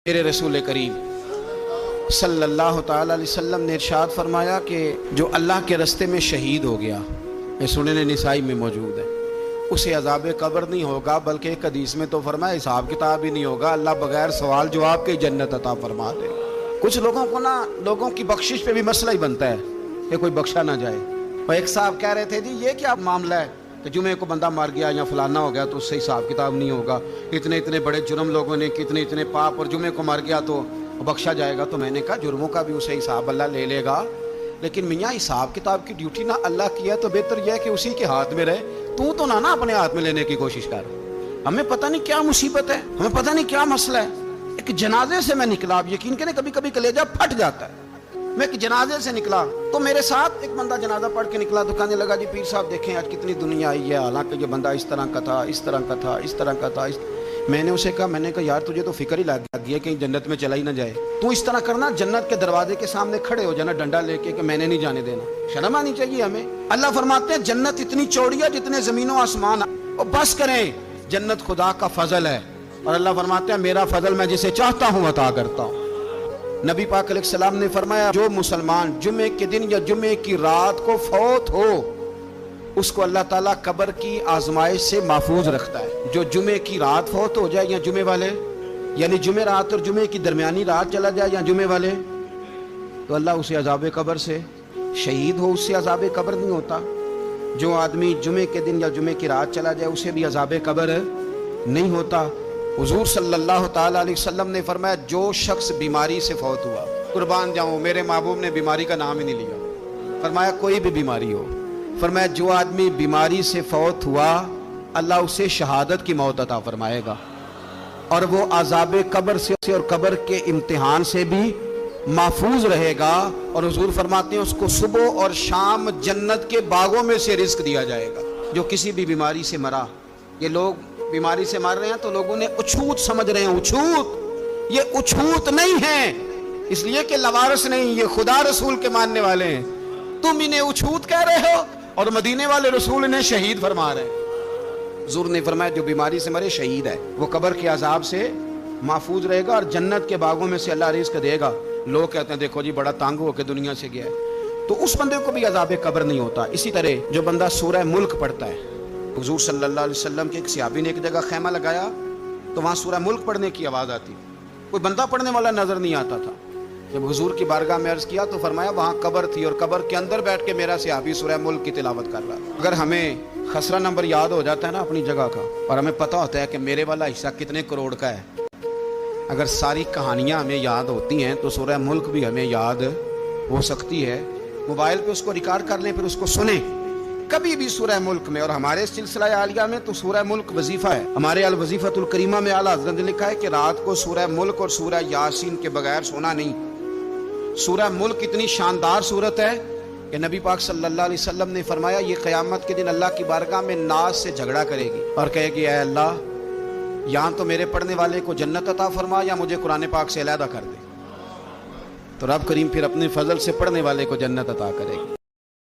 میرے رسول کریم صلی اللہ تعالی علیہ وسلم نے ارشاد فرمایا کہ جو اللہ کے رستے میں شہید ہو گیا، یہ سنن نسائی میں موجود ہے، اسے عذاب قبر نہیں ہوگا، بلکہ ایک حدیث میں تو فرمایا حساب کتاب ہی نہیں ہوگا، اللہ بغیر سوال جواب کے جنت عطا فرما دے۔ کچھ لوگوں کو لوگوں کی بخشش پہ بھی مسئلہ ہی بنتا ہے کہ کوئی بخشا نہ جائے۔ اور ایک صاحب کہہ رہے تھے جی یہ کیا معاملہ ہے کہ جمعے کو بندہ مر گیا یا فلانا ہو گیا تو اس سے حساب کتاب نہیں ہوگا، اتنے بڑے جرم لوگوں نے اتنے پاپ، اور جمعے کو مر گیا تو بخشا جائے گا۔ تو میں نے کہا جرموں کا بھی اسے حساب اللہ لے لے گا، لیکن میاں حساب کتاب کی ڈیوٹی نہ اللہ کی ہے تو بہتر یہ ہے کہ اسی کے ہاتھ میں رہے، تو نہ اپنے ہاتھ میں لینے کی کوشش کر۔ ہمیں پتہ نہیں کیا مصیبت ہے، ہمیں پتہ نہیں کیا مسئلہ ہے۔ ایک جنازے سے میں نکلا، آپ یقین کریں کبھی کبھی کلیجہ پھٹ جاتا ہے۔ میں ایک جنازے سے نکلا تو میرے ساتھ ایک بندہ جنازہ پڑھ کے نکلا تو کہنے لگا جی پیر صاحب دیکھیں آج کتنی دنیا آئی ہے، حالانکہ یہ بندہ اس طرح کا تھا، اس طرح کا تھا، اس طرح کا تھا۔ میں نے اسے کہا یار تجھے تو فکر ہی لگ گیا کہیں جنت میں چلا ہی نہ جائے، تو اس طرح کرنا جنت کے دروازے کے سامنے کھڑے ہو جانا ڈنڈا لے کے کہ میں نے نہیں جانے دینا۔ شرم آنی چاہیے ہمیں۔ اللہ فرماتے ہیں جنت اتنی چوڑی ہے جتنے زمین و آسمان، اور بس کریں جنت خدا کا فضل ہے، اور اللہ فرماتے ہیں میرا فضل میں جسے چاہتا ہوں عطا کرتا ہوں۔ نبی پاک علیہ السلام نے فرمایا جو مسلمان جمعے کے دن یا جمعے کی رات کو فوت ہو اس کو اللہ تعالیٰ قبر کی آزمائش سے محفوظ رکھتا ہے۔ جو جمعے کی رات فوت ہو جائے یا جمعے والے، یعنی جمعے رات اور جمعے کی درمیانی رات چلا جائے یا جمعے والے، تو اللہ اسے عذاب قبر سے، شہید ہو اس سے عذاب قبر نہیں ہوتا۔ جو آدمی جمعے کے دن یا جمعے کی رات چلا جائے اسے بھی عذاب قبر نہیں ہوتا۔ حضور صلی اللہ تعالیٰ علیہ وسلم نے فرمایا جو شخص بیماری سے فوت ہوا، قربان جاؤں میرے محبوب نے بیماری کا نام ہی نہیں لیا، فرمایا کوئی بھی بیماری ہو، فرمایا جو آدمی بیماری سے فوت ہوا اللہ اسے شہادت کی موت عطا فرمائے گا، اور وہ عذاب قبر سے اور قبر کے امتحان سے بھی محفوظ رہے گا۔ اور حضور فرماتے ہیں اس کو صبح اور شام جنت کے باغوں میں سے رزق دیا جائے گا۔ جو کسی بھی بیماری سے مرا، یہ لوگ بیماری سے مر رہے ہیں تو لوگوں نے اچھوت سمجھ رہے ہیں، اچھوت، یہ اچھوت نہیں ہے، اس لیے کہ لوارث نہیں، یہ خدا رسول کے ماننے والے ہیں۔ تم انہیں اچھوت کہہ رہے ہو اور مدینے والے رسول انہیں شہید فرما رہے ہیں۔ حضور نے فرمایا جو بیماری سے مرے شہید ہے، وہ قبر کے عذاب سے محفوظ رہے گا اور جنت کے باغوں میں سے اللہ رزق دے گا۔ لوگ کہتے ہیں دیکھو جی بڑا تنگ ہو کے دنیا سے گیا ہے، تو اس بندے کو بھی عذاب قبر نہیں ہوتا۔ اسی طرح جو بندہ سورہ ملک پڑھتا ہے، حضور صلی اللہ علیہ وسلم کے ایک صحابی نے ایک جگہ خیمہ لگایا تو وہاں سورہ ملک پڑھنے کی آواز آتی، کوئی بندہ پڑھنے والا نظر نہیں آتا تھا۔ جب حضور کی بارگاہ میں عرض کیا تو فرمایا وہاں قبر تھی اور قبر کے اندر بیٹھ کے میرا صحابی سورہ ملک کی تلاوت کر رہا۔ اگر ہمیں خسرہ نمبر یاد ہو جاتا ہے نا اپنی جگہ کا، اور ہمیں پتہ ہوتا ہے کہ میرے والا حصہ کتنے کروڑ کا ہے، اگر ساری کہانیاں ہمیں یاد ہوتی ہیں تو سورہ ملک بھی ہمیں یاد ہو سکتی ہے۔ موبائل پہ اس کو ریکارڈ کر لیں پھر اس کو سنیں کبھی بھی سورہ ملک میں۔ اور ہمارے سلسلہ عالیہ میں تو سورہ ملک وظیفہ ہے، ہمارے الوظیفۃ الکریمہ میں اعلیٰ حضرت نے لکھا ہے کہ رات کو سورہ ملک اور سورہ یاسین کے بغیر سونا نہیں۔ سورہ ملک اتنی شاندار سورت ہے کہ نبی پاک صلی اللہ علیہ وسلم نے فرمایا یہ قیامت کے دن اللہ کی بارگاہ میں ناز سے جھگڑا کرے گی اور کہے گی اے اللہ یہاں تو میرے پڑھنے والے کو جنت عطا فرما یا مجھے قرآن پاک سے علیحدہ کر دے، تو رب کریم پھر اپنے فضل سے پڑھنے والے کو جنت عطا کرے گی۔